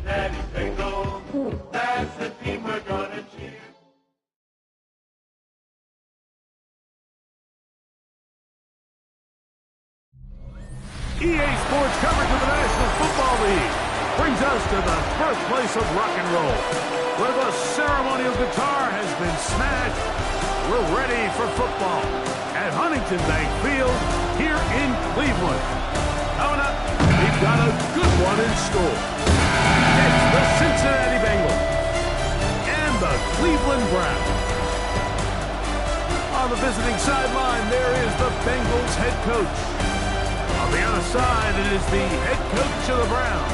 Daddy Bengals, that's the team we're gonna cheer. EA Sports coverage of the National Football League brings us to the birthplace of rock and roll, where the ceremonial guitar has been smashed. We're ready for football at Huntington Bank Field here in Cleveland. Coming up, we've got a good one in store. It's the Cincinnati Bengals and the Cleveland Browns. On the visiting sideline, there is the Bengals head coach. On the other side, it is the head coach of the Browns.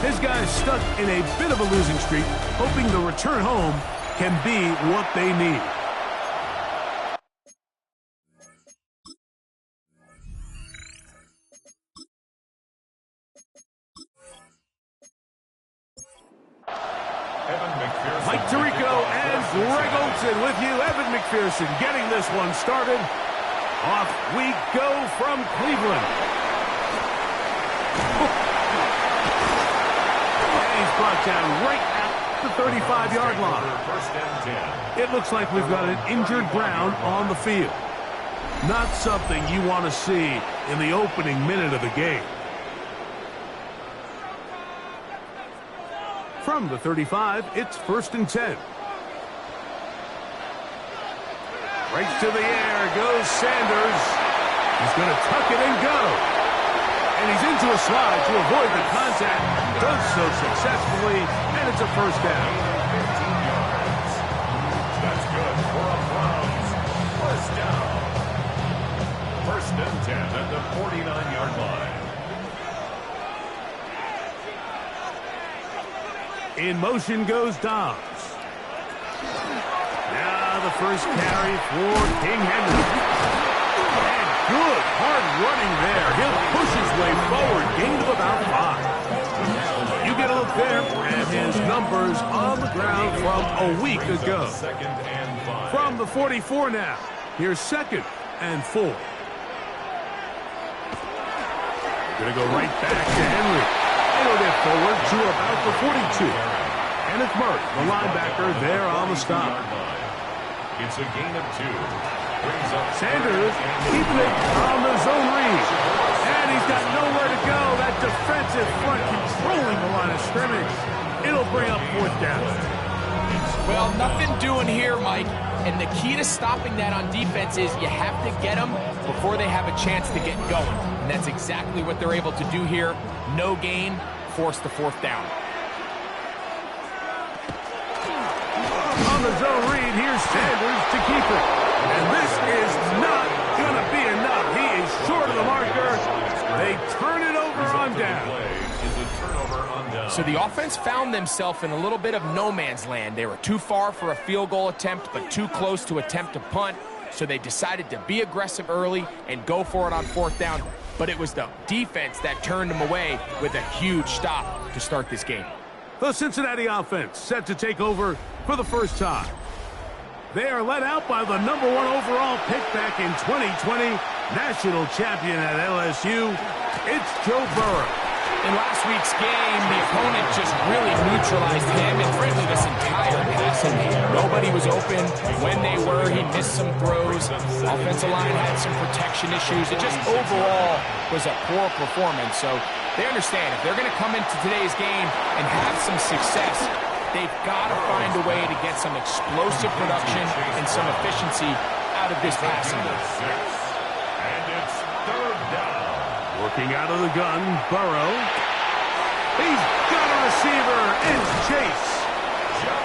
His guys stuck in a bit of a losing streak, hoping the return home can be what they need. Mike Tirico and Greg Olsen with you. Evan McPherson getting this one started. Off we go from Cleveland. And he's brought down right at the 35-yard line. It looks like we've got an injured Brown on the field. Not something you want to see in the opening minute of the game. From the 35, it's 1st and 10. Right to the air goes Sanders. He's going to tuck it and go. And he's into a slide to avoid the contact. Does so successfully, and it's a first down. 15 yards. That's good for a Browns first down. 1st and 10 at the 49-yard line. In motion goes Dobbs. Now the first carry for King Henry. And good hard running there. He'll push his way forward. Gain of about 5. You get a look there at his numbers on the ground from a week ago. 2nd and 5. From the 44 now. Here's 2nd and 4. Going to go right back to Henry. It'll get forward to about the 42. And it's Murray, the linebacker, there on the stop. It's a gain of 2. Brings up Sanders keeping it on the zone read. And he's got nowhere to go. That defensive front controlling the line of scrimmage. It'll bring up 4th down. Well, nothing doing here, Mike. And the key to stopping that on defense is you have to get them before they have a chance to get going. And that's exactly what they're able to do here. No gain, force the 4th down. On the zone read, here's Sanders to keep it. And this is not going to be enough. He is short of the marker. They turn it over on down. So the offense found themselves in a little bit of no man's land. They were too far for a field goal attempt, but too close to attempt a punt. So they decided to be aggressive early and go for it on 4th down. But it was the defense that turned them away with a huge stop to start this game. The Cincinnati offense set to take over for the first time. They are led out by the #1 overall pick back in 2020, national champion at LSU. It's Joe Burrow. In last week's game, the opponent just really neutralized him and frankly this entire passing game. Nobody was open. When they were, he missed some throws. Offensive line had some protection issues. It just overall was a poor performance. So they understand if they're going to come into today's game and have some success, they've got to find a way to get some explosive production and some efficiency out of this passing game. And it's 3rd down. Working out of the gun, Burrow. He's got a receiver. It's Chase.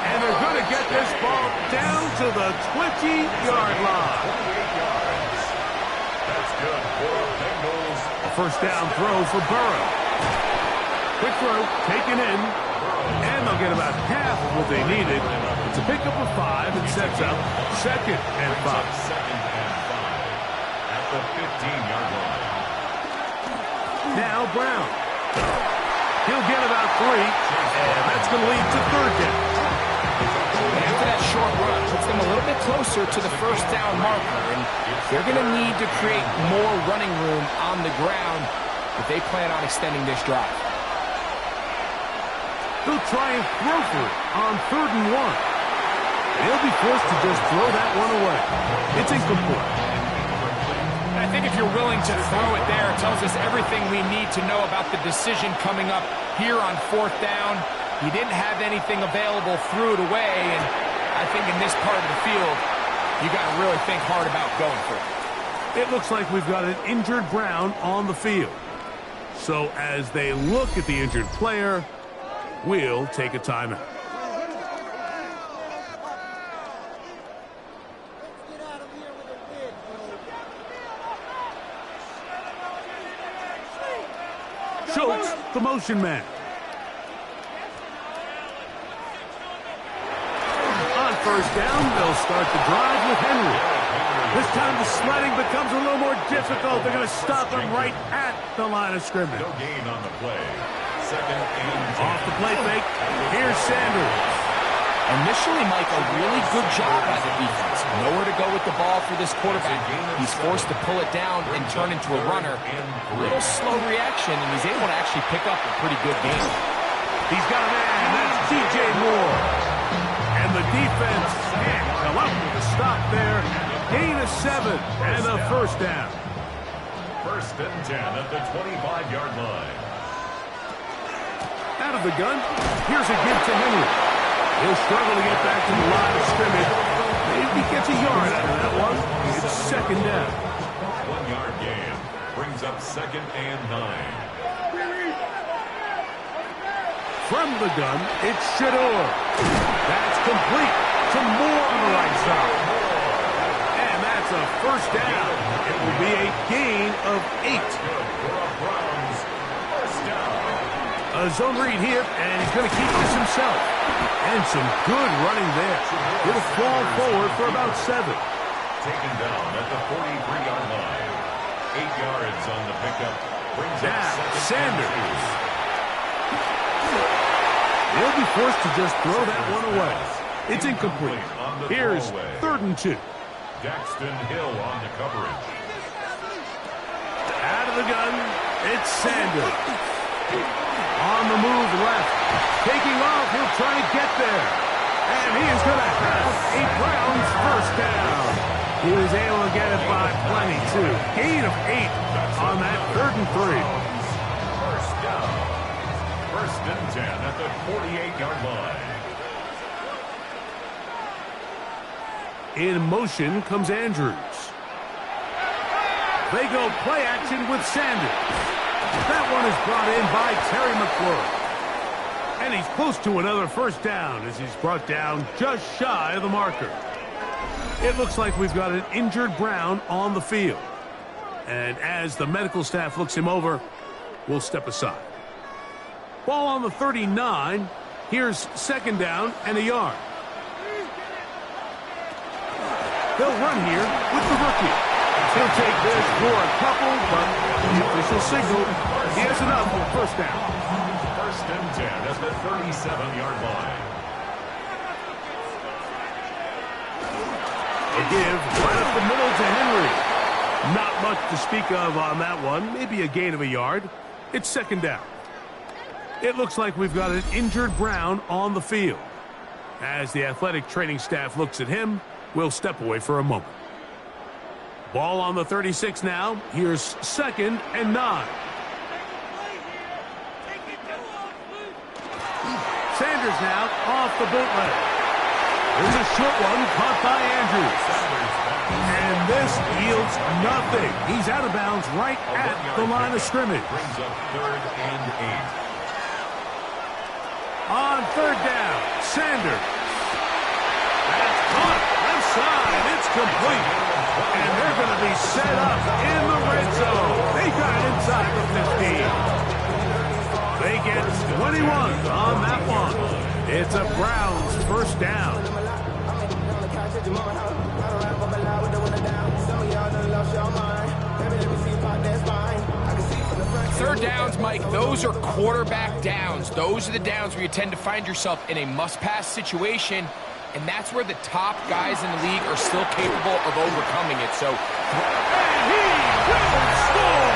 And they're going to get this ball down to the 20-yard line. 28 yards. That's good for Bengals. A first down throw for Burrow. Quick throw, taken in. And they'll get about half of what they needed. It's a pickup of 5 and sets up 2nd and 5. 2nd and 5 at the 15-yard line. Now Brown. He'll get about 3, and that's going to lead to 3rd down. After that short short run. Puts them a little bit closer to the first down marker. And they're going to need to create more running room on the ground if they plan on extending this drive. They'll try and throw for it on 3rd and 1. They'll be forced to just throw that one away. It's incomplete. I think if you're willing to throw it there, it tells us everything we need to know about the decision coming up here on 4th down. He didn't have anything available, threw it away, and I think in this part of the field, you got to really think hard about going for it. It looks like we've got an injured Brown on the field. So as they look at the injured player, we'll take a timeout. Schultz, the motion man. On 1st down, they'll start the drive with Henry. This time the sledding becomes a little more difficult. They're going to stop him right at the line of scrimmage. No gain on the play. 2nd and 10. Off the play fake. Here's Sanders. Initially, Mike, a really good job by the defense. Nowhere to go with the ball for this quarterback. He's forced to pull it down and turn into a runner. A little slow reaction, and he's able to actually pick up a pretty good game. He's got a man. That's DJ Moore. And the defense can't come up with a stop there. Gain of 7 and a 1st down. 1st and 10 at the 25-yard line. Out of the gun, here's a give to Henry. He'll struggle to get back to the line of scrimmage. Maybe he gets a yard out of that one. It's 2nd down. 1-yard gain brings up 2nd and 9. From the gun, it's Shador. That's complete to Moore on the right side. And that's a 1st down. It will be a gain of 8. Browns, 1st down. A zone read here, and he's going to keep this himself. And some good running there. It'll fall forward for about 7. Taken down at the 43-yard line. 8 yards on the pickup. Brings up Now, 2nd Sanders. They'll be forced to just throw that one away. It's incomplete. Here's 3rd and 2. Daxton Hill on the coverage. Out of the gun, it's Sanders. On the move left. Taking off, he'll try to get there. And he is going to have a Browns 1st down. He was able to get it by plenty, too. Gain of 8 on that 3rd and 3. 1st down. 1st and 10 at the 48-yard line. In motion comes Andrews. They go play action with Sanders. That one is brought in by Terry McLaurin. And he's close to another 1st down as he's brought down just shy of the marker. It looks like we've got an injured Brown on the field. And as the medical staff looks him over, we'll step aside. Ball on the 39. Here's 2nd down and a yard. They'll run here with the rookie. He'll take this for a couple, but the official signal, he has enough for 1st down. 1st and 10 at the 37-yard line. A give right up the middle to Henry. Not much to speak of on that one. Maybe a gain of a yard. It's 2nd down. It looks like we've got an injured Brown on the field. As the athletic training staff looks at him, we'll step away for a moment. Ball on the 36 now. Here's 2nd and 9. Sanders now off the bootleg. There's a short one caught by Andrews. And this yields nothing. He's out of bounds right at the line of scrimmage. Brings up 3rd and 8. On 3rd down, Sanders. That's caught. Left side. It's complete. And they're going to be set up in the red zone. They got it inside the 15. They get 21 on that one. It's a Browns 1st down. Third downs, Mike, those are quarterback downs. Those are the downs where you tend to find yourself in a must-pass situation. and that's where the top guys in the league are still capable of overcoming it. So, and he will score!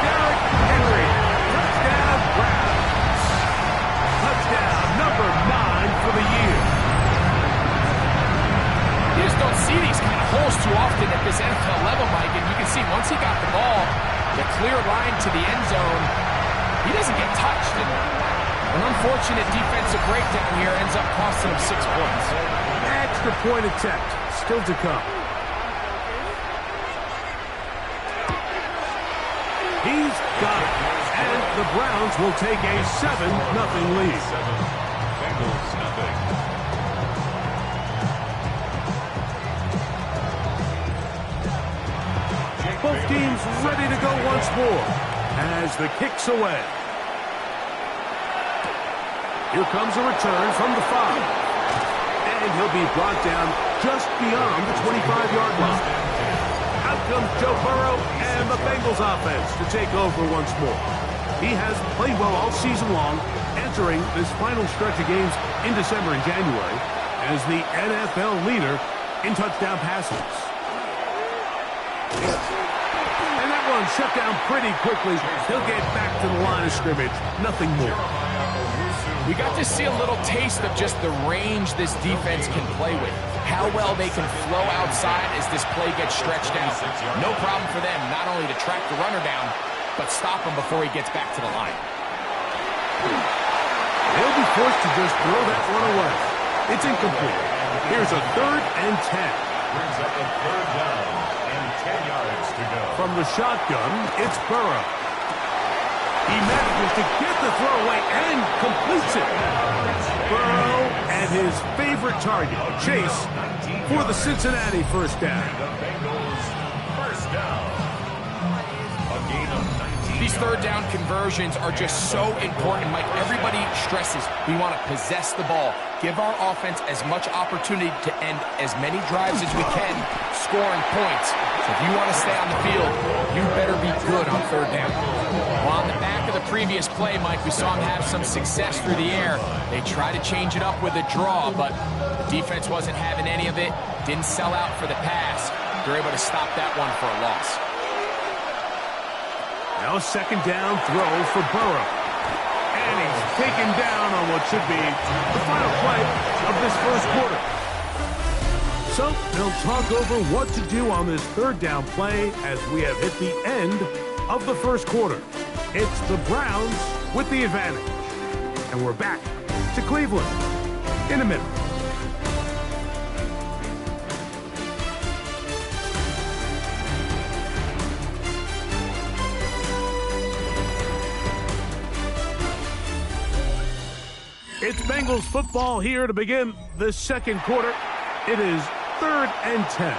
Derrick Henry, touchdown Browns. Touchdown number 9 for the year. You just don't see these kind of holes too often at this NFL level, Mike, and you can see once he got the ball, the clear line to the end zone, he doesn't get touched. And an unfortunate defensive breakdown here ends up costing him 6 points. Extra point attempt, still to come. He's got it, and the Browns will take a 7-0 lead. Bengals nothing. Both teams ready to go once more as the kick's away. Here comes a return from the 5. And he'll be brought down just beyond the 25-yard line. Out comes Joe Burrow and the Bengals offense to take over once more. He has played well all season long, entering this final stretch of games in December and January as the NFL leader in touchdown passes. And that one shut down pretty quickly. He'll get back to the line of scrimmage. Nothing more. We got to see a little taste of just the range this defense can play with. How well they can flow outside as this play gets stretched out. No problem for them not only to track the runner down, but stop him before he gets back to the line. They'll be forced to just throw that one away. It's incomplete. Here's a 3rd and 10. Brings up a 3rd down and 10 yards to go. From the shotgun, it's Burrow. He manages to get the throw away and completes it. Burrow and his favorite target, Chase, for the Cincinnati first down. The Bengals first down. A gain of 19. These 3rd down conversions are just so important, Mike. Everybody stresses we want to possess the ball, give our offense as much opportunity to end as many drives as we can, scoring points. So if you want to stay on the field, you better be good on 3rd down. Well, on the back of the previous play, Mike, we saw him have some success through the air. They tried to change it up with a draw, but the defense wasn't having any of it, didn't sell out for the pass. They're able to stop that one for a loss. Now a 2nd down throw for Burrow. And he's taken down on what should be the final play of this first quarter. So they'll talk over what to do on this 3rd down play as we have hit the end of the first quarter. It's the Browns with the advantage. And we're back to Cleveland in a minute. It's Bengals football here to begin the second quarter. It is 3rd and 10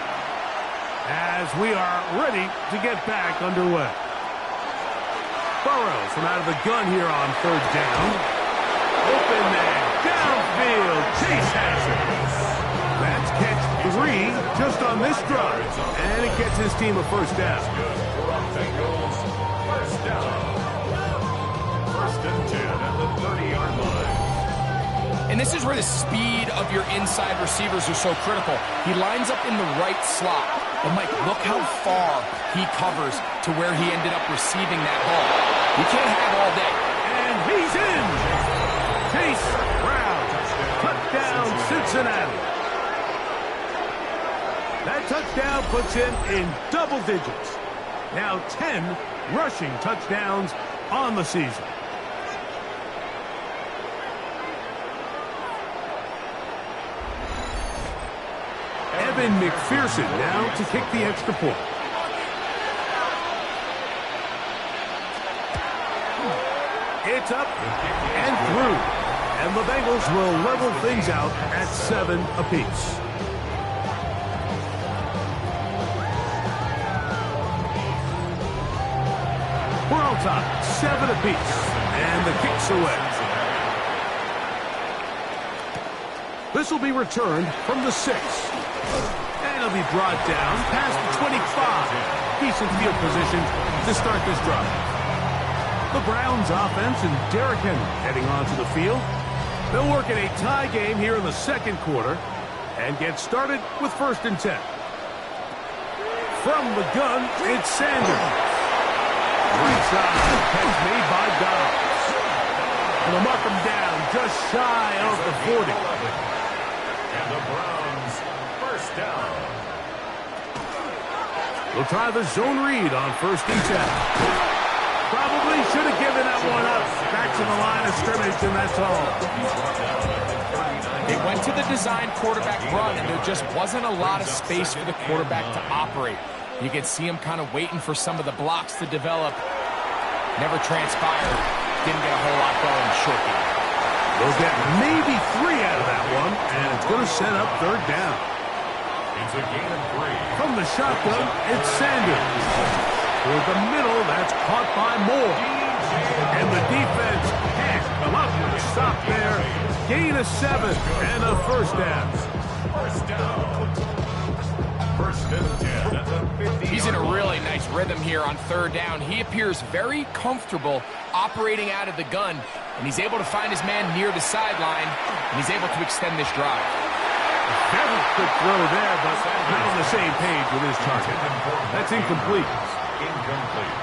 as we are ready to get back underway. Burrow from out of the gun here on 3rd down. Open there, downfield, Chase has it. That's catch 3 just on this drive, and it gets his team a first down. Bengals first down. 1st and 10 at the 30-yard line. And this is where the speed of your inside receivers are so critical. He lines up in the right slot. But, Mike, look how far he covers to where he ended up receiving that ball. You can't have all day. And he's in. Chase Brown. Touchdown, Cincinnati. That touchdown puts him in double digits. Now 10 rushing touchdowns on the season. Evan McPherson now to kick the extra point. It's up and through. And the Bengals will level things out at 7 apiece. We're on top, 7 apiece. And the kick's away. This will be returned from the 6. And it'll be brought down past the 25. Decent field position to start this drive. The Browns offense and Derrick Henry heading onto the field. They'll work in a tie game here in the second quarter and get started with 1st and 10. From the gun, it's Sanders. Right side, catch made by Dobbs. And they'll mark him down just shy of the 40. And the Browns, 1st down. They'll try the zone read on 1st and 10. Probably should have given that one up. Back to the line of scrimmage, and that's all. They went to the design quarterback run, and there just wasn't a lot of space for the quarterback to operate. You could see him kind of waiting for some of the blocks to develop. Never transpired. Didn't get a whole lot going short game. They'll get maybe 3 out of that one, and it's going to set up 3rd down. It's a gain of 3. From the shotgun, it's Sanders. Toward the middle, that's caught by Moore. And the defense can't come up with a stop there. Gain of 7 and a 1st down. 1st down. 1st and 10 at the 50. He's in a really nice rhythm here on 3rd down. He appears very comfortable operating out of the gun, and he's able to find his man near the sideline, and he's able to extend this drive. Very quick throw there, but not on the same page with his target. That's incomplete. Incomplete.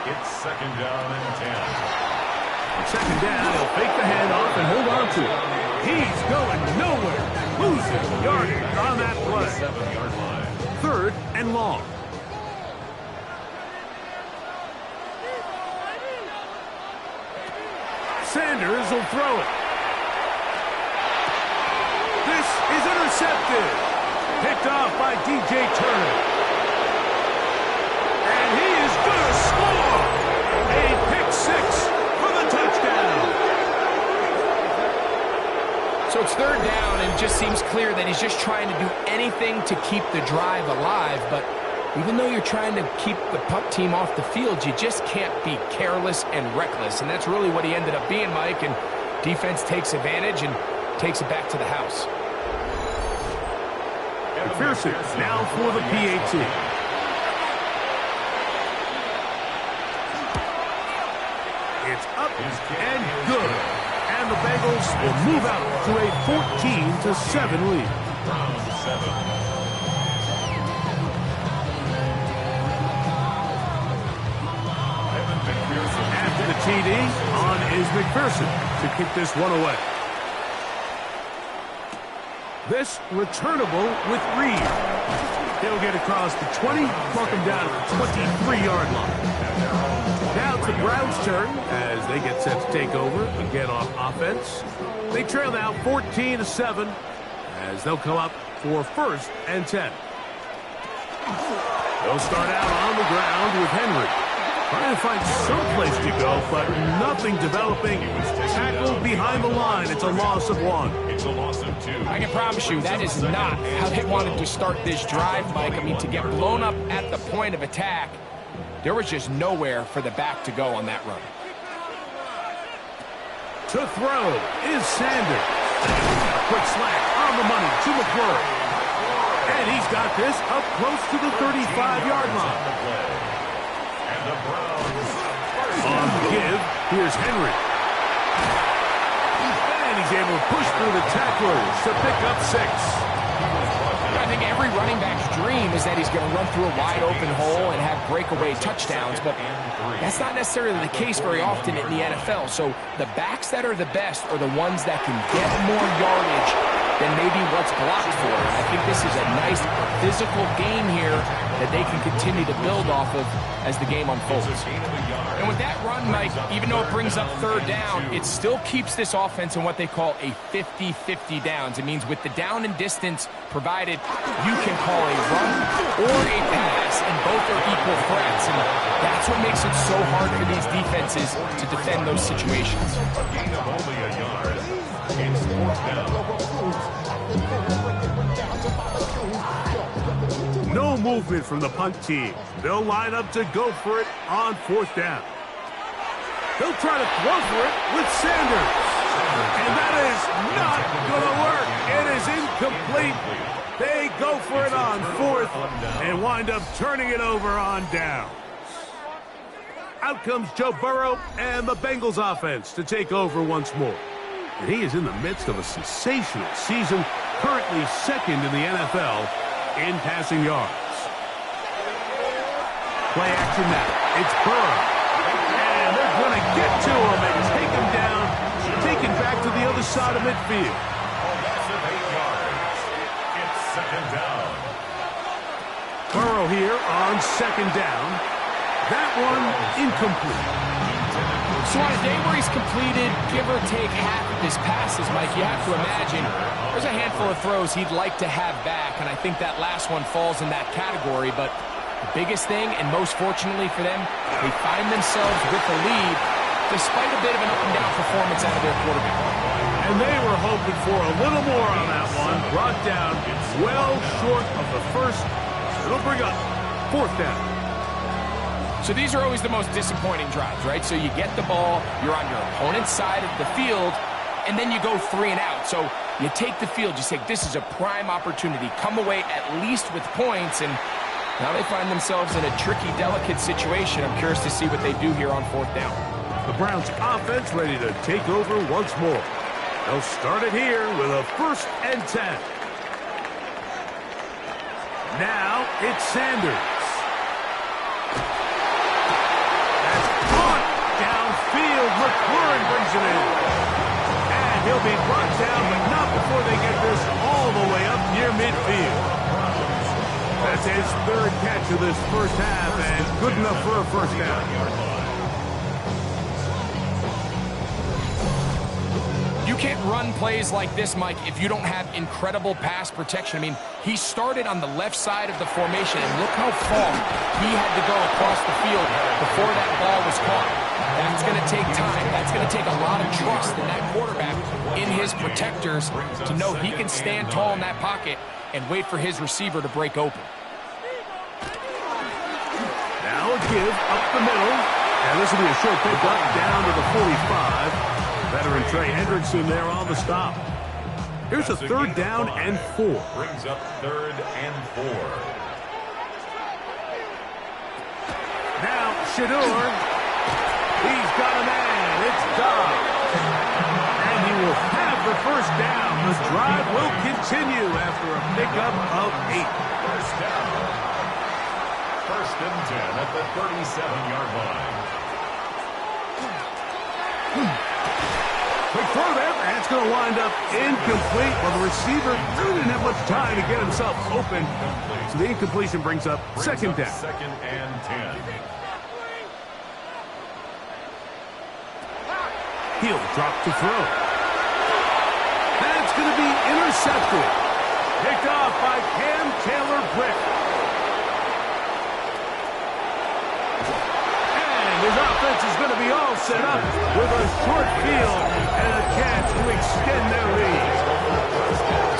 It's 2nd down and 10. On 2nd down, he'll fake the handoff and hold on to it. He's going nowhere. Losing yardage on that play. 7-yard line. 3rd and long. Sanders will throw it. This is intercepted. Picked off by D.J. Turner. And he is going to score. A pick 6 for the touchdown. So it's 3rd down, and it just seems clear that he's just trying to do anything to keep the drive alive. But even though you're trying to keep the pup team off the field, you just can't be careless and reckless. And that's really what he ended up being, Mike. And defense takes advantage and takes it back to the house. McPherson now for the PAT. It's up and good. And the Bengals will move out to a 14-7 lead. Browns 7. After the TD, on is McPherson to kick this one away. This returnable with Reed. He'll get across the 20, mark him down at the 23-yard line. Now it's the Browns' turn as they get set to take over again on offense. They trail now 14-7 as they'll come up for 1st and 10. They'll start out on the ground with Henry. Trying to find some place to go, but nothing developing. Tackled behind the line. It's a loss of 1. It's a loss of 2. I can promise you that is not how they wanted to start this drive, Mike. I mean, to get blown up at the point of attack, there was just nowhere for the back to go on that run. To throw is Sanders. Quick slant on the money to McClure. And he's got this up close to the 35-yard line. And the Browns On the give, here's Henry. And he's able to push through the tacklers to pick up 6. I think every running back's dream is that he's going to run through a wide-open hole and have breakaway touchdowns, but that's not necessarily the case very often in the NFL. So the backs that are the best are the ones that can get more yardage than maybe what's blocked for. And I think this is a nice physical game here that they can continue to build off of as the game unfolds. And with that run, Mike, even though it brings up 3rd down, it still keeps this offense in what they call a 50-50 downs. It means with the down and distance provided, you can call a run or a pass, and both are equal threats. And that's what makes it so hard for these defenses to defend those situations. a gain of only a yard. It's 4th down. No movement from the punt team. They'll line up to go for it on 4th down. They'll try to throw for it with Sanders. And that is not going to work. It is incomplete. They go for it on 4th and wind up turning it over on down. Out comes Joe Burrow and the Bengals offense to take over once more. And he is in the midst of a sensational season, currently second in the NFL in passing yards. Play action now. It's Burrow. And they're going to get to him and take him down, taken back to the other side of midfield. A loss of 8 yards. It's second down. Burrow here on second down. That one incomplete. So on a day where he's completed, give or take half of his passes, Mike, you have to imagine there's a handful of throws he'd like to have back, and I think that last one falls in that category. But the biggest thing, and most fortunately for them, they find themselves with the lead despite a bit of an up-and-down performance out of their quarterback. And they were hoping for a little more on that one. Brought down well short of the first. It'll bring up fourth down. So these are always the most disappointing drives, right? So you get the ball, you're on your opponent's side of the field, and then you go 3 and out. So you take the field, you say, this is a prime opportunity. Come away at least with points, and now they find themselves in a tricky, delicate situation. I'm curious to see what they do here on fourth down. The Browns offense ready to take over once more. They'll start it here with a 1st and 10. Now it's Sanders. McLaurin brings it in. And he'll be brought down, but not before they get this all the way up near midfield. That's his 3rd catch of this first half, and good enough for a first down. You can't run plays like this, Mike, if you don't have incredible pass protection. I mean, he started on the left side of the formation, and look how far he had to go across the field before that ball was caught. That's going to take time. That's going to take a lot of trust in that quarterback, in his protectors, to know he can stand tall in that pocket and wait for his receiver to break open. Now a give up the middle. And this will be a short pickup down to the 45. Veteran Trey Hendrickson there on the stop. Here's a 3rd down and 4. Brings up 3rd and 4. Now Shador. He's got a man. It's Dodd. And he will have the first down. The drive will continue after a pickup of 8. First down. 1st and 10 at the 37-yard line. Quick throw there. That's going to wind up incomplete. Well, the receiver really didn't have much time to get himself open. So the incompletion brings up 2nd down. 2nd and 10. He'll drop to throw. That's going to be intercepted. Picked off by Cam Taylor-Britt. And his offense is going to be all set up with a short field and a chance to extend their lead.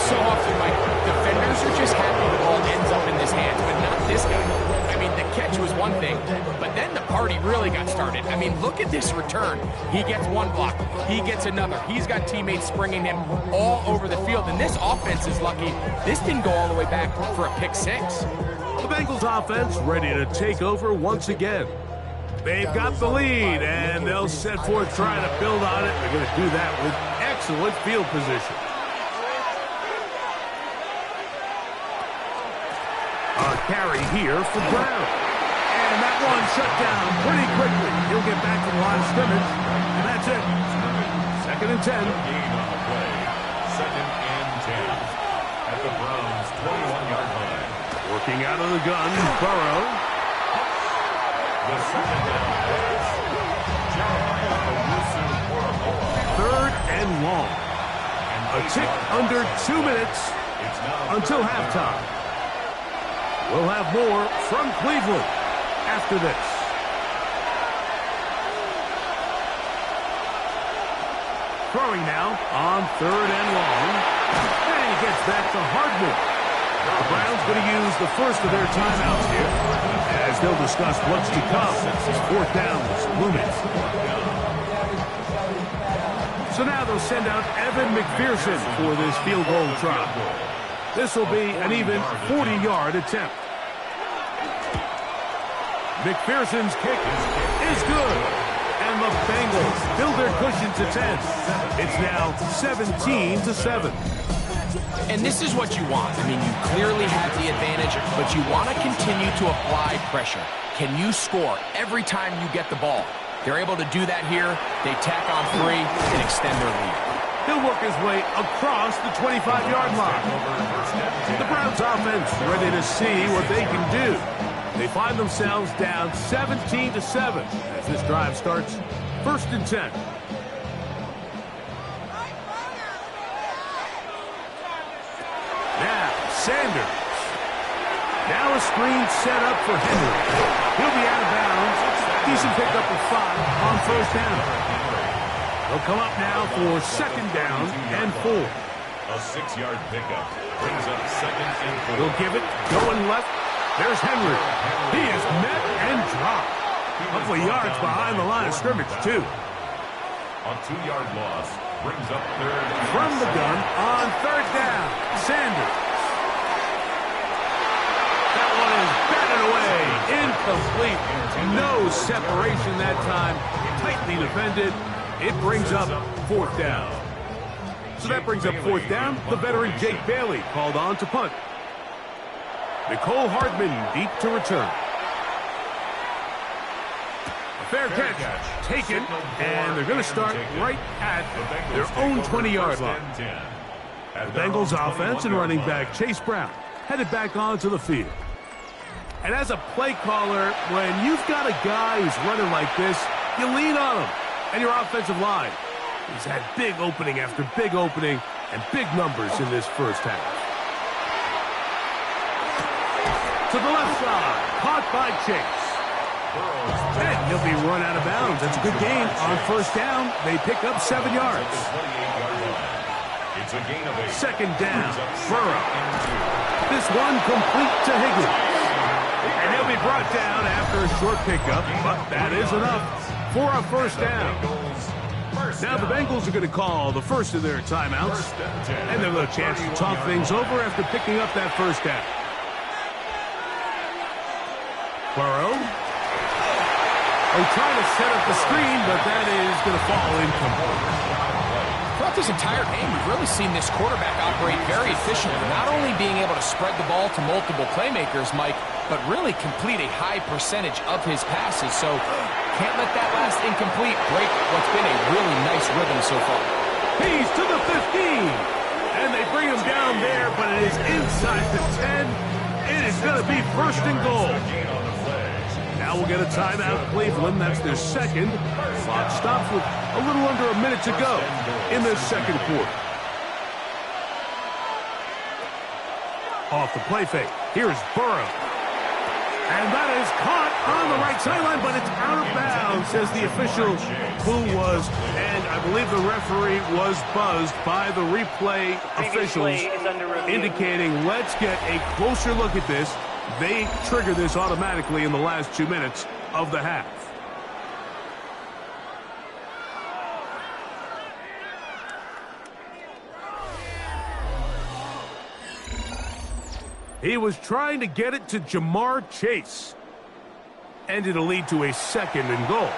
So often, Mike, defenders are just happy the ball ends up in his hands, but not this guy. I mean, the catch was one thing, but then the party really got started. I mean, look at this return. He gets one block. He gets another. He's got teammates springing him all over the field, and this offense is lucky. This didn't go all the way back for a pick 6. The Bengals offense ready to take over once again. They've got the lead, and they'll set forth trying to build on it. They're going to do that with excellent field position. A carry here for Brown. And that one shut down pretty quickly. He'll get back to the line of scrimmage, and that's it. 2nd and 10. Gain on the play. 2nd and 10 at the Browns' 21-yard line. Working out of the gun, Burrow. The 2nd down pass. Jeremiah Wilson for a ball. 3rd and long. A tick under 2 minutes until halftime. We'll have more from Cleveland after this. Throwing now on 3rd and long. And he gets back to Hardman. The Browns going to use the first of their timeouts here as they'll discuss what's to come. 4th down is looming. So now they'll send out Evan McPherson for this field goal try. This will be an even 40-yard attempt. McPherson's kick is good. And And the Bengals build their cushion to 10. It's now 17-7. And this is what you want. I mean, you clearly have the advantage, but you want to continue to apply pressure. Can you score every time you get the ball? They're able to do that here. They tack on 3 and extend their lead. He'll work his way across the 25-yard line. The Browns offense ready to see what they can do. They find themselves down 17-7 as this drive starts. 1st and 10. Now, Sanders. Now a screen set up for Henry. He'll be out of bounds. Decent pickup of 5 on 1st down. They'll come up now for 2nd down and 4. A 6-yard pickup brings up 2nd and 4. He'll give it, going left. There's Henry. He is met and dropped. A couple of yards behind the line of scrimmage, too. A 2-yard loss brings up 3rd. From the gun on 3rd down, Sanders. That one is batted away. Incomplete. No separation that time. Tightly defended. It brings up 4th down. So that brings up 4th down. The veteran Jake Bailey called on to punt. Nicole Hardman deep to return. A fair catch taken, and they're going to start right at their own 20-yard line. The Bengals offense and running back Chase Brown headed back onto the field. And as a play caller, when you've got a guy who's running like this, you lean on him. And your offensive line, he's had big opening after big opening and big numbers in this first half. To the left side, caught by Chase. And he'll be run out of bounds. That's a good gain on 1st down. They pick up 7 yards. It's a gain of 8. 2nd down, Burrow. This one complete to Higgins. And he'll be brought down after a short pickup, but that is enough for a 1st down. Now the Bengals are going to call the first of their timeouts, and they'll have a chance to talk things over after picking up that 1st down. Burrow. Trying to set up the screen, but that is going to fall incomplete. Throughout this entire game, we've really seen this quarterback operate very efficiently, not only being able to spread the ball to multiple playmakers, Mike, but really complete a high percentage of his passes. So can't let that last incomplete break what's been a really nice rhythm so far. He's to the 15, and they bring him down there, but it is inside the 10. It is going to be 1st and goal. Now we'll get a timeout, Cleveland. That's their 2nd. Clock stops with a little under a minute to go in the 2nd quarter. Off the play fake. Here's Burrow. And that is caught on the right sideline, but it's out of bounds, says the official who was, and I believe the referee was buzzed by the replay officials, indicating let's get a closer look at this. They trigger this automatically in the last 2 minutes of the half. He was trying to get it to Jamar Chase. And it'll lead to a 2nd and goal.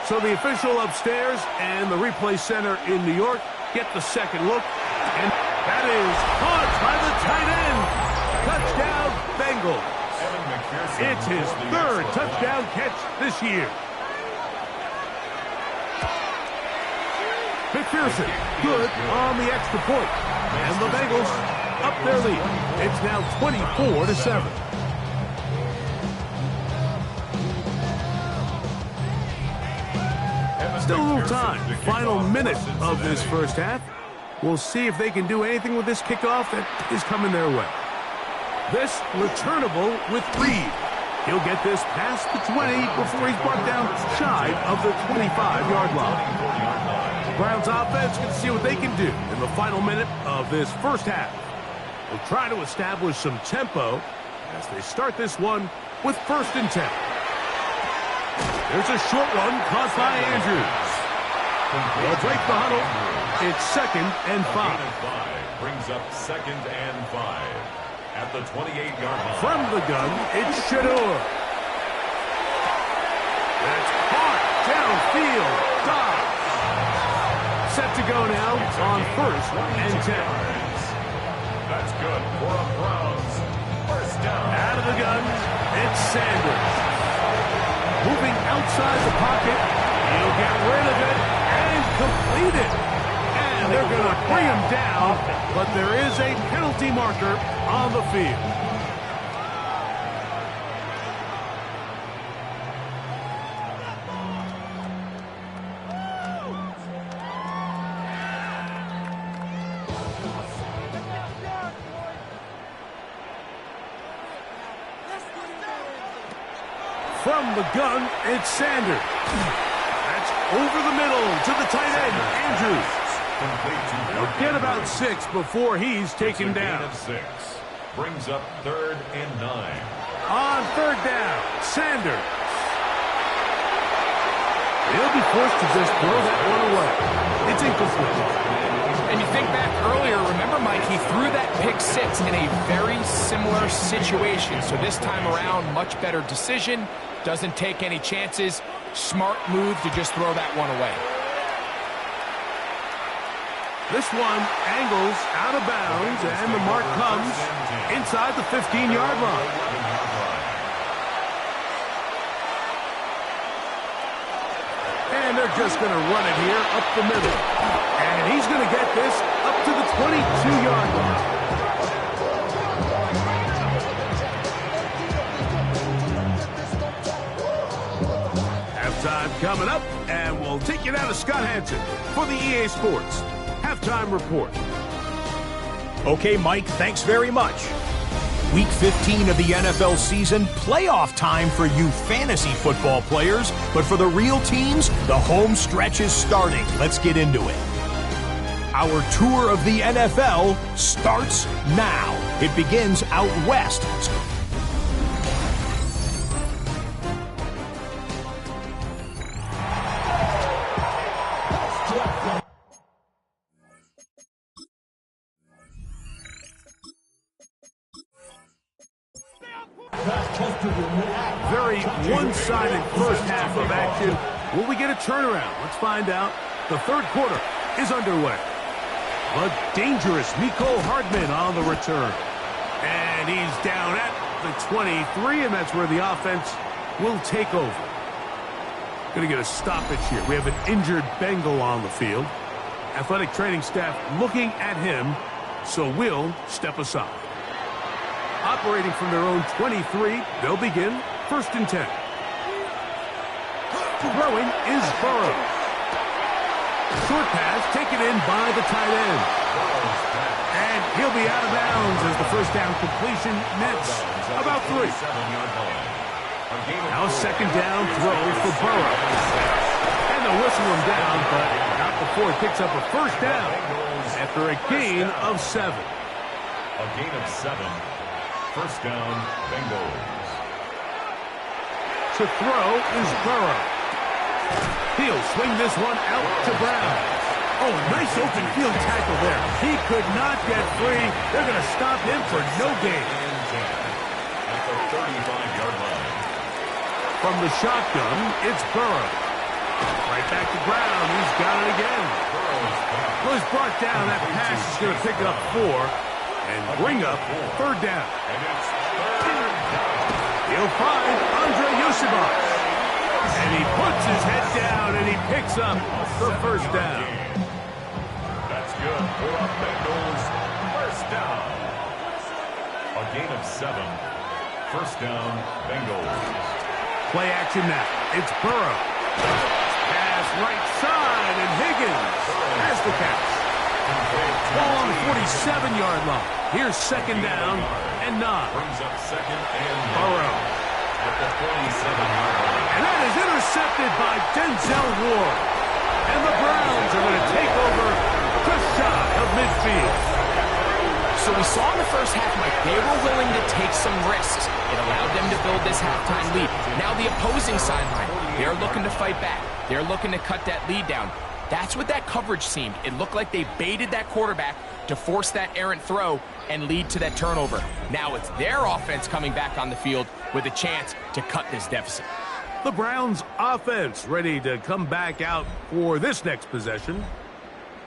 So the official upstairs and the replay center in New York get the 2nd look. And that is caught by the tight end. Touchdown, Bengals. It's his 3rd touchdown catch this year. McPherson, good on the extra point. And the Bengals up their lead. It's now 24-7. Still a little time. Final minute of this first half. We'll see if they can do anything with this kickoff that is coming their way. This returnable with Reed. He'll get this past the 20 before he's brought down shy of the 25-yard line. Browns offense can see what they can do in the final minute of this first half. They'll try to establish some tempo as they start this one with 1st and 10. There's a short one caught by Andrews. They'll break the huddle. It's 2nd and 5. Brings up 2nd and 5. At the 28-yard line. From the gun, it's Shador. That's caught set to go now on 1st and 10. That's good for a Browns first down. Out of the gun, it's Sanders. Moving outside the pocket, he'll get rid of it and complete it. And they're going to bring him down, but there is a penalty marker on the field. From the gun, it's Sanders. That's over the middle to the tight end, Andrews. He'll get about 6 before he's taken down. Of 6. Brings up 3rd and 9. On 3rd down, Sanders. He'll be forced to just throw that one away. It's incomplete. And you think back earlier, remember, Mike, he threw that pick 6 in a very similar situation. So this time around, much better decision. Doesn't take any chances. Smart move to just throw that one away. This one angles out of bounds, and the mark comes inside the 15-yard line. And they're just going to run it here up the middle. And he's going to get this up to the 22-yard line. Halftime coming up, and we'll take you now to Scott Hansen for the EA Sports Halftime Report. Okay, Mike, thanks very much. Week 15 of the NFL season, playoff time for you fantasy football players. But for the real teams, the home stretch is starting. Let's get into it. Our tour of the NFL starts now. It begins out west. Very one-sided first half of action. Will we get a turnaround? Let's find out. The 3rd quarter is underway. A dangerous Mecole Hardman on the return. And he's down at the 23, and that's where the offense will take over. Going to get a stoppage here. We have an injured Bengal on the field. Athletic training staff looking at him, so we'll step aside. Operating from their own 23, they'll begin 1st and 10. Throwing is Burrow. Short pass taken in by the tight end. And he'll be out of bounds as the first down completion nets about 3. Now a 2nd down throw for Burrow. And they'll whistle him down, but not before he picks up a 1st down after a gain of 7. A gain of 7. 1st down, Bengals. To throw is Burrow. He'll swing this one out to Brown. Oh, nice open field tackle there. He could not get free. They're going to stop him for no gain. At the 35-yard line. From the shotgun, it's Burrow. Right back to Brown. He's got it again. Was brought down. That pass is going to pick up 4 and bring up 3rd down. And it's 3rd down. He'll find Andre Yusibov. And he puts his head down and he picks up the 1st down. That's good for a Bengals 1st down. A gain of 7. 1st down, Bengals. Play action now. It's Burrow. Pass right side, and Higgins has the catch. Ball on the 47-yard line. Here's 2nd down and 9. Brings up 2nd and 9. Burrow. At the 47-yard line. And that is intercepted by Denzel Ward. And the Browns are going to take over just shy of midfield. So we saw in the first half, Mike, they were willing to take some risks. It allowed them to build this halftime lead. Now the opposing sideline, they're looking to fight back. They're looking to cut that lead down. That's what that coverage seemed. It looked like they baited that quarterback to force that errant throw and lead to that turnover. Now it's their offense coming back on the field with a chance to cut this deficit. The Browns offense ready to come back out for this next possession.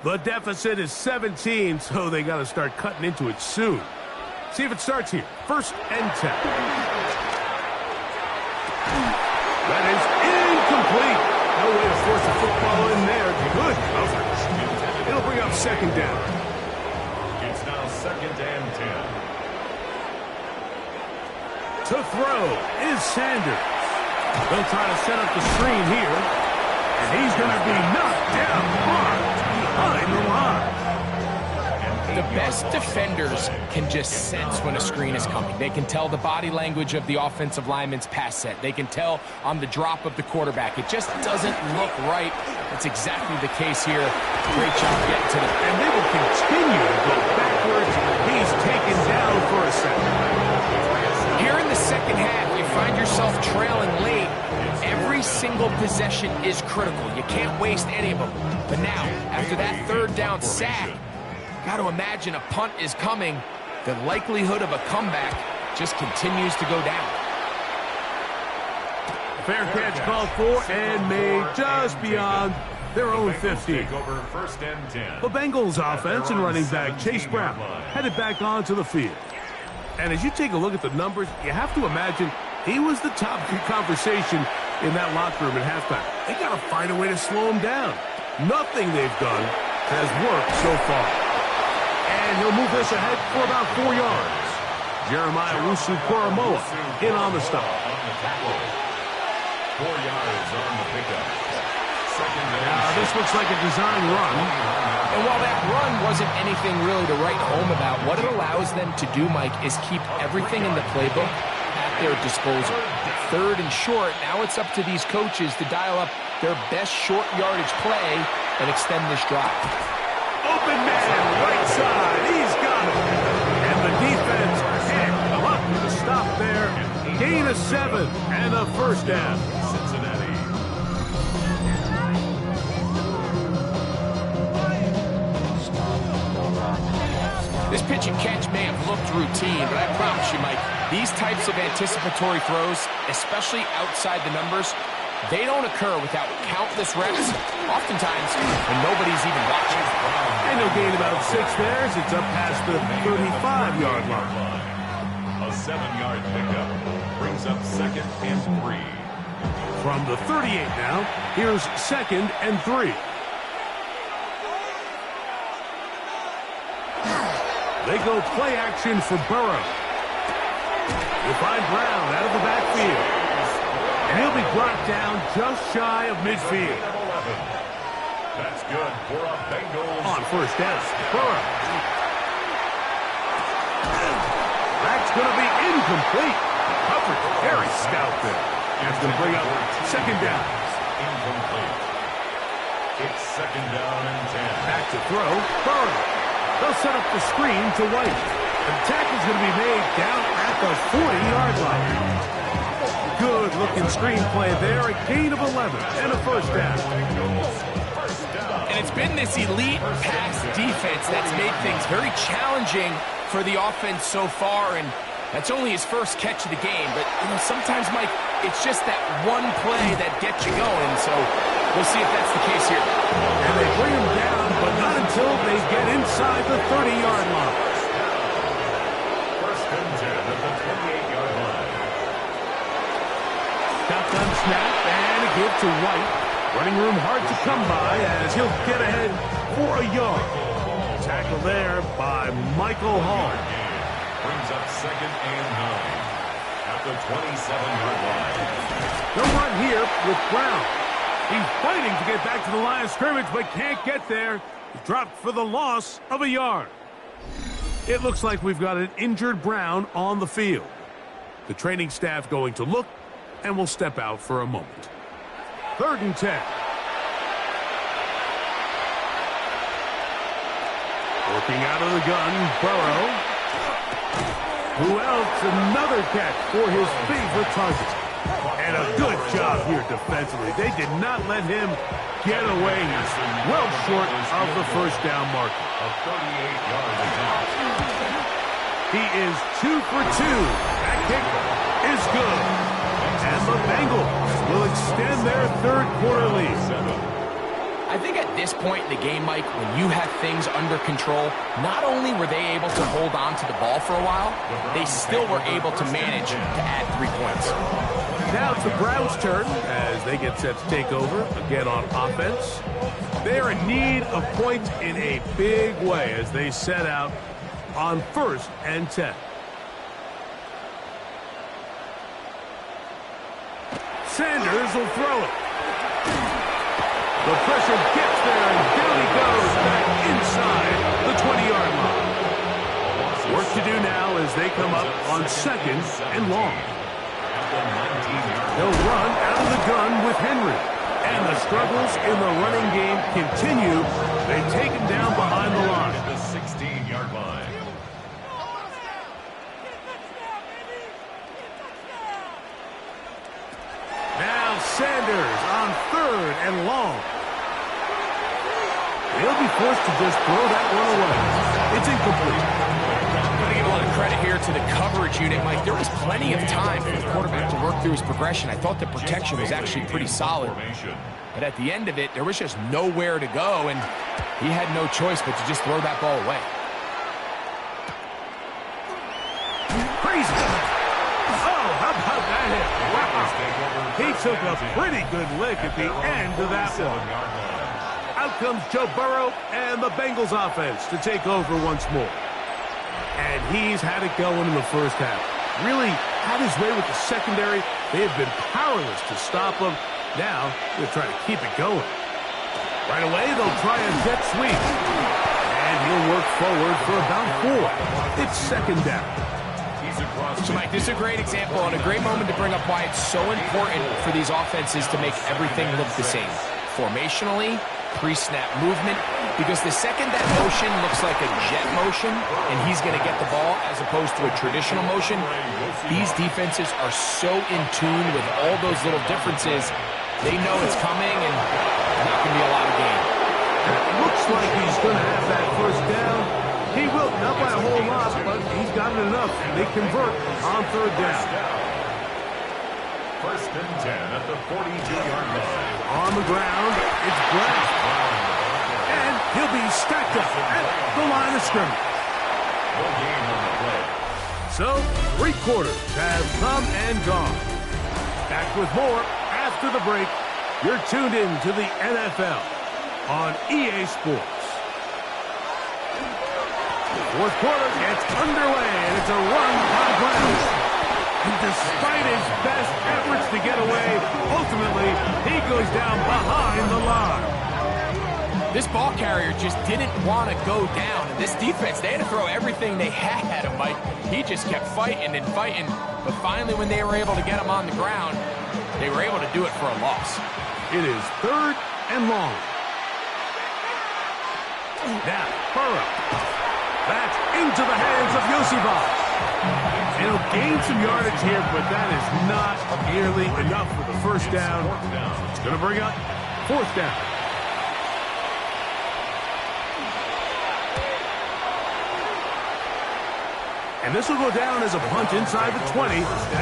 The deficit is 17, so they got to start cutting into it soon. See if it starts here. 1st and 10. That is incomplete. No way to force a football in there. Good coverage. It'll bring up 2nd down. It's now 2nd and 10. To throw is Sanders. They'll try to set up the screen here. And he's going to be knocked down hard behind the line. The best defenders can just sense when a screen is coming. They can tell the body language of the offensive lineman's pass set. They can tell on the drop of the quarterback. It just doesn't look right. That's exactly the case here. Great job getting to the... And they will continue to go backwards. He's taken down for a second. Here in the second half, you find yourself trailing late. Every single possession is critical. You can't waste any of them. But now, after that 3rd down sack, got to imagine a punt is coming. The likelihood of a comeback just continues to go down. Fair catch called for and made just beyond their own 50. The Bengals offense and running back Chase Brown headed back onto the field. And as you take a look at the numbers, you have to imagine he was the top conversation in that locker room at halftime. They got to find a way to slow him down. Nothing they've done has worked so far. And he'll move this ahead for about 4 yards. Jeremiah Wusu-Koramoah in on the stop. 4 yards on the pickup. This looks like a design run. And while that run wasn't anything really to write home about, what it allows them to do, Mike, is keep everything in the playbook at their disposal. 3rd and short, now it's up to these coaches to dial up their best short yardage play and extend this drive. Open man, right side, he's got it. And the defense can't come up with a stop there. Gain of 7 and a 1st down. Cincinnati. This pitch and catch may have looked routine, but I promise you, Mike, these types of anticipatory throws, especially outside the numbers, they don't occur without countless reps, oftentimes when nobody's even watching. And he'll gain about 6 there as it's up past the 35-yard line. A 7-yard pickup brings up 2nd and 3. From the 38 now, here's 2nd and 3. They go play action for Burrow. You'll find Brown out of the backfield. And he'll be brought down just shy of midfield. That's good for a Bengals. On 1st down, Burrow. That's going to be incomplete. Coverage very stout there. That's going to bring up 2nd down. Incomplete. It's 2nd down and 10. Back to throw, Burrow. They'll set up the screen to White. The tackle's going to be made down at the 40-yard line. Good-looking screenplay there. A gain of 11 and a 1st down. And it's been this elite pass defense that's made things very challenging for the offense so far, and that's only his 1st catch of the game. But sometimes, Mike, it's just that one play that gets you going, so we'll see if that's the case here. And they bring him down, but not until they get inside the 30-yard line. 1st and 10 at the 28-yard line. Shotgun snap and a give to White. Running room hard to come by as he'll get ahead for a yard. Tackle there by Michael Hall. Brings up 2nd and 9 at the 27-yard line. No run here with Brown. He's fighting to get back to the line of scrimmage, but can't get there. He's dropped for the loss of a yard. It looks like we've got an injured Brown on the field. The training staff going to look, and will step out for a moment. 3rd and 10. Working out of the gun, Burrow. Who else? Another catch for his favorite target. And a good job here defensively. They did not let him get away. He's well short of the 1st down marker. A 38-yard attempt. He is 2 for 2. That kick is good. And the Bengals will extend their 3rd quarter lead. I I think at this point in the game, Mike, when you have things under control, not only were they able to hold on to the ball for a while, they still were able to manage to add 3 points. Now it's the Browns' turn as they get set to take over again on offense. They're in need of points in a big way as they set out on 1st and 10. Sanders will throw it. The pressure gets there, and down he goes back inside the 20-yard line. Work to do now as they come up on 2nd and long. They'll run out of the gun with Henry. And the struggles in the running game continue. They take him down behind the line. At the 16-yard line. Now Sanders on 3rd and long. He'll be forced to just throw that one away. It's incomplete. I'm going to give a lot of credit here to the coverage unit, Mike. There was plenty of time for the quarterback to work through his progression. I thought the protection was actually pretty solid. But at the end of it, there was just nowhere to go, and he had no choice but to just throw that ball away. Crazy. Oh, how about that hit? Wow. He took a pretty good lick at the end of that one. Out comes Joe Burrow and the Bengals offense to take over once more. And he's had it going in the first half. Really had his way with the secondary. They have been powerless to stop him. Now, they'll try to keep it going. Right away, they'll try a jet sweep. And he'll work forward for about 4. It's 2nd down. So, Mike, this is a great example and a great moment to bring up why it's so important for these offenses to make everything look the same. Formationally, pre-snap movement, because the second that motion looks like a jet motion and he's going to get the ball as opposed to a traditional motion, these defenses are so in tune with all those little differences. They know it's coming and there's not going to be a lot of gain. It looks like he's going to have that 1st down. He will, not by a whole lot, but he's got it enough. They convert on 3rd down. 1st and 10 at the 42-yard line. On the ground, it's Brown. And he'll be stacked up at the line of scrimmage. No gain on the play. So, 3 quarters have come and gone. Back with more after the break. You're tuned in to the NFL on EA Sports. The 4th quarter gets underway, and it's a run by Brown. And despite his best efforts to get away, ultimately, he goes down behind the line. This ball carrier just didn't want to go down. And this defense, they had to throw everything they had at him, Mike. He just kept fighting and fighting. But finally, when they were able to get him on the ground, they were able to do it for a loss. It is 3rd and long. Now, Burrow. That's into the hands of Yosibas. He'll gain some yardage here, but that is not nearly enough for the 1st down. It's going to bring up 4th down. And this will go down as a punt inside the 20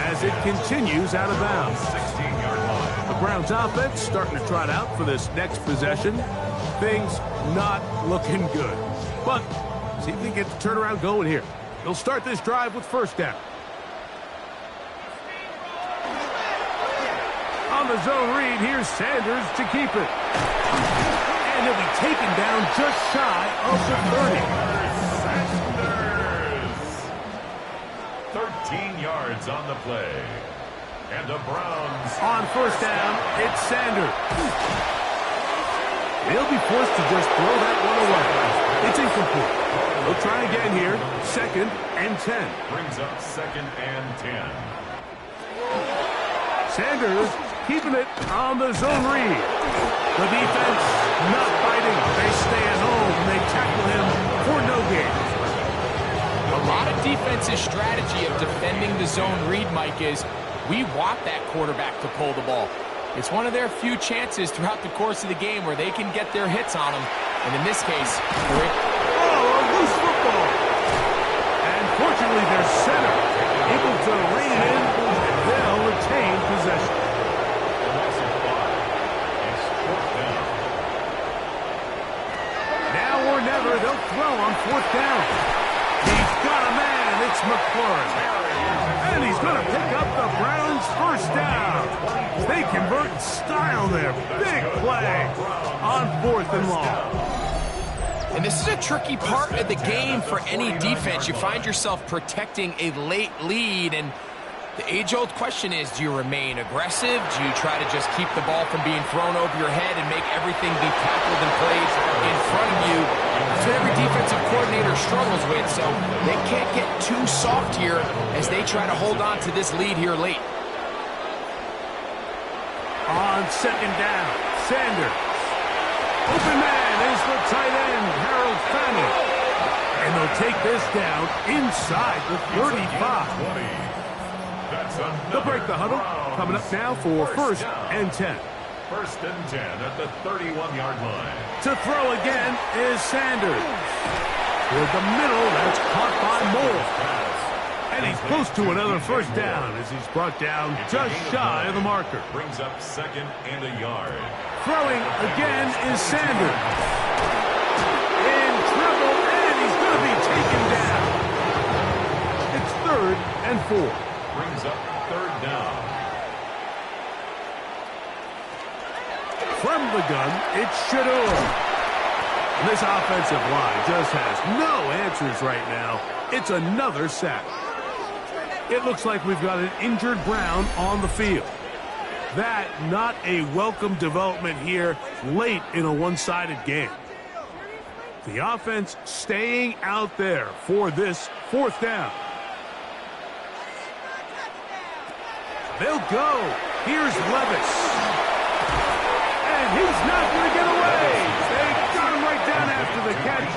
as it continues out of bounds. 16-yard line. The Browns offense starting to trot out for this next possession. Things not looking good. But see if they can get the turnaround going here. They'll start this drive with 1st down. On the zone read, here's Sanders to keep it. And he'll be taken down just shy of the 30. 13 yards on the play. And the Browns. On 1st down, it's Sanders. They'll be forced to just throw that one away. It's incomplete. They'll try again here. 2nd and 10. Brings up 2nd and 10. Sanders keeping it on the zone read. The defense not fighting. They stay at home. They tackle him for no gain. A lot of defense's strategy of defending the zone read, Mike, is we want that quarterback to pull the ball. It's one of their few chances throughout the course of the game where they can get their hits on him. And in this case, a loose football. And fortunately, their center able to rein it in, and they'll retain possession. throw on 4th down. He's got a man. It's McLaurin. And he's going to pick up the Browns' 1st down. They convert in style there. Big play on 4th and long. And this is a tricky part of the game for any defense. You find yourself protecting a late lead, and the age-old question is, do you remain aggressive? Do you try to just keep the ball from being thrown over your head and make everything be tackled and played in front of you? That's what every defensive coordinator struggles with, so they can't get too soft here as they try to hold on to this lead here late. On 2nd down, Sanders. Open man is the tight end, Harold Fanning. And they'll take this down inside the 35. They'll break the huddle. Coming up now for 1st and 10. 1st and 10 at the 31-yard line. To throw again is Sanders. Toward the middle, that's caught by Moore. And he's close to another 1st down as he's brought down just shy of the marker. Brings up 2nd and a yard. Throwing again is Sanders. In trouble, and he's going to be taken down. It's 3rd and 4. Brings up 3rd down. From the gun, it's Shador. And this offensive line just has no answers right now. It's another sack. It looks like we've got an injured Brown on the field. That not a welcome development here late in a one-sided game. The offense staying out there for this 4th down. They'll go. Here's Levis. And he's not going to get away. They got him right down after the catch.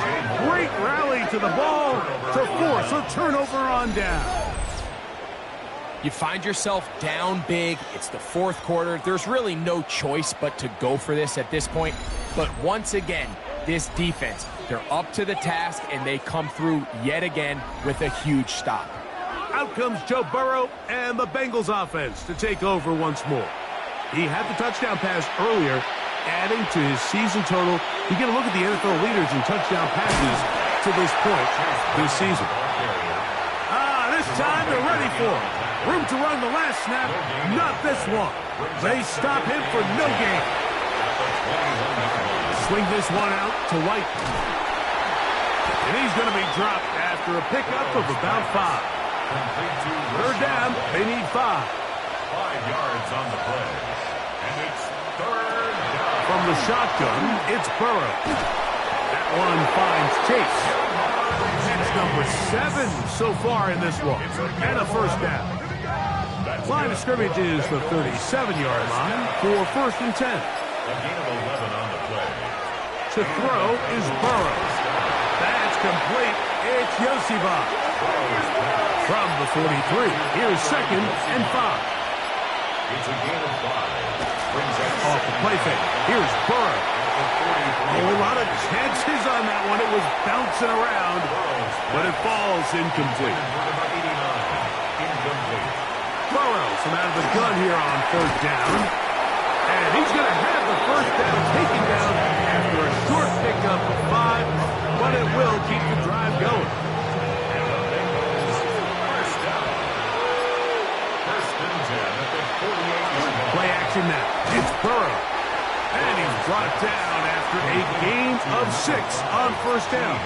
Great rally to the ball to force a turnover on down. You find yourself down big. It's the 4th quarter. There's really no choice but to go for this at this point. But once again, this defense, they're up to the task, and they come through yet again with a huge stop. Out comes Joe Burrow and the Bengals offense to take over once more. He had the touchdown pass earlier, adding to his season total. You get a look at the NFL leaders in touchdown passes to this point this season. This time they're ready for it. Room to run the last snap, not this one. They stop him for no gain. Swing this one out to White. And he's going to be dropped after a pickup of about 5. 3rd down, they need 5. 5 yards on the play. And it's 3rd down. From the shotgun, it's Burrow. That one finds Chase. That's number 7 so far in this one. And a 1st down. Line of scrimmage is the 37-yard line for 1st and 10. A gain of 11 on the play. To throw is Burrow. That's complete. It's Yosiva. From the 43, here's 2nd and 5. It's a gain of 5. Off the play fake. Here's Burrow. A lot of chances on that one. It was bouncing around, but it falls incomplete. Burrow from out of the gun here on 3rd down. And he's going to have the 1st down taken down after a short pickup of 5, but it will keep the drive going. And the Bengals, 1st down. 1st and 10 at the 48-yard line. Play action now. It's Burrow. And he's brought down after a gain of 6 on 1st down.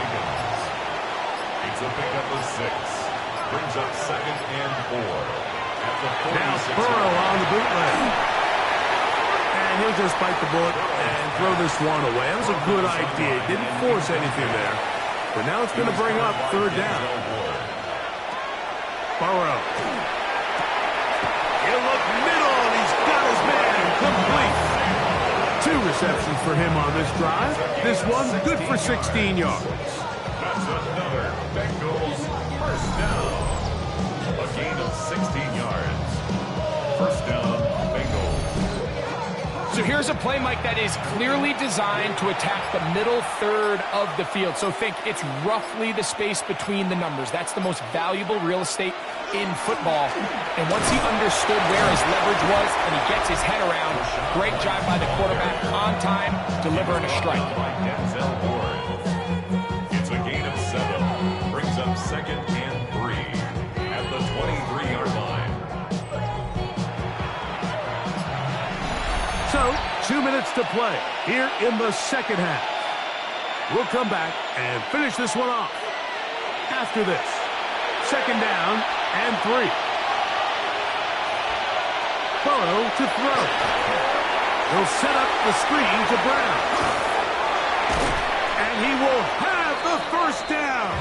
It's a pickup of 6. Brings up 2nd and 4. Now Burrow on the bootleg. And he'll just bite the bullet and throw this one away. That was a good idea. Didn't force anything there. But now it's going to bring up 3rd down. Burrow. He'll look middle, and he's got his man complete. 2 receptions for him on this drive. This one good for 16 yards. That's another Bengals 1st down. A gain of 16 yards. 1st down, Bengals. So here's a play, Mike, that is clearly designed to attack the middle 3rd of the field. So think it's roughly the space between the numbers. That's the most valuable real estate in football. And once he understood where his leverage was and he gets his head around, great job by the quarterback on time, delivering a strike. It's a minutes to play here in the second half. We'll come back and finish this one off after this. Second down and 3. Burrow to throw. He'll set up the screen to Brown. And he will have the first down.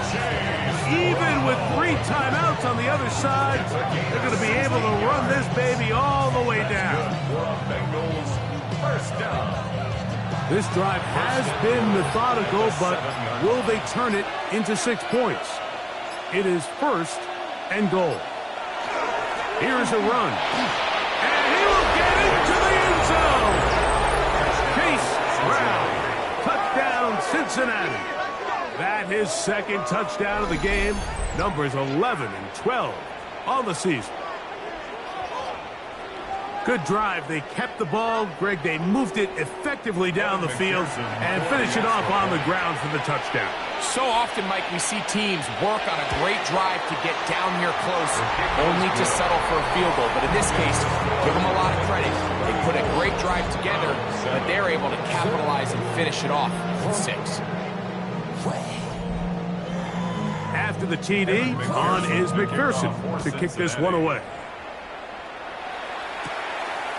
Even with 3 timeouts on the other side, they're going to be able to run this baby all the way down. Bengals first down. This drive has been methodical, but will they turn it into 6 points? It is first and goal. Here's a run. And he will get into the end zone. Chase Brown. Touchdown, Cincinnati. That his second touchdown of the game. Numbers 11 and 12 on the season. Good drive. They kept the ball. Greg, they moved it effectively down the field and finish it off on the ground for the touchdown. So often, Mike, we see teams work on a great drive to get down here close, only to settle for a field goal. But in this case, give them a lot of credit. They put a great drive together, but they're able to capitalize and finish it off with 6. After the TD, on is McPherson to kick this one away.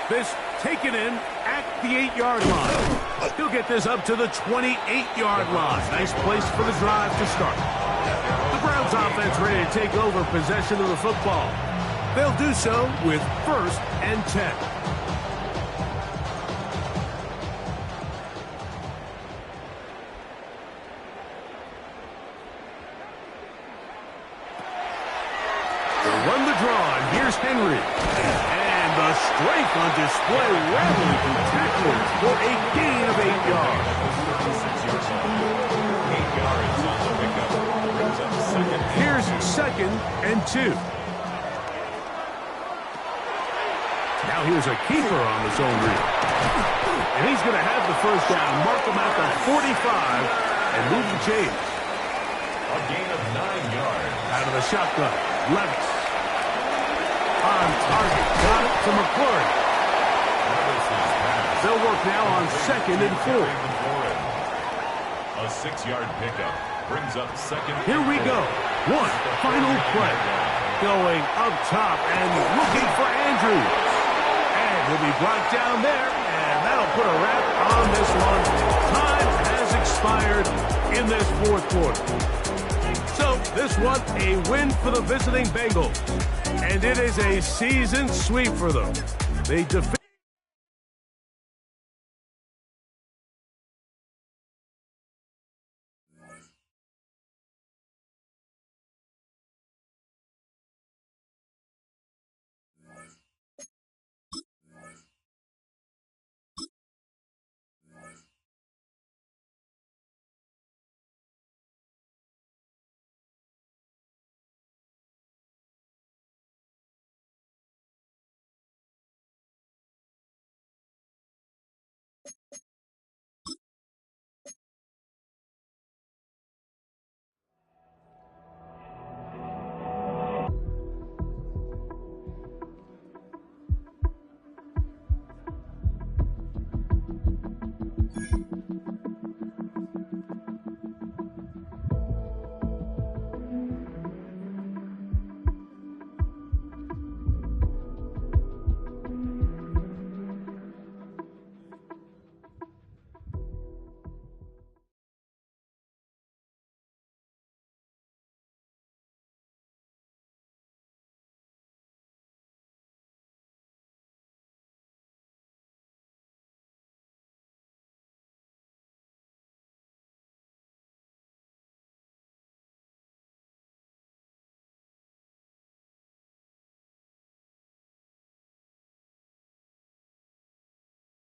This taken in at the 8-yard line. He'll get this up to the 28-yard line. Nice place for the drive to start. The Browns offense ready to take over possession of the football. They'll do so with first and 10. They'll run the draw, and here's Henry. The strength on display, rattling through tacklers for a gain of 8 yards. 8 yards on the pickup. Brings up second. Here's second and 2. Now here's a keeper on the zone read. And he's going to have the first down, mark him at the 45, and move the chains. A gain of 9 yards. Out of the shotgun, Levis. On target, got it to McClure. They'll work now on second and 4. A 6-yard pickup brings up second. Here we go. One final play. Going up top and looking for Andrews. And he'll be brought down there, and that'll put a wrap on this one. Time has expired in this fourth quarter. So this one, a win for the visiting Bengals. And it is a season sweep for them. They defeat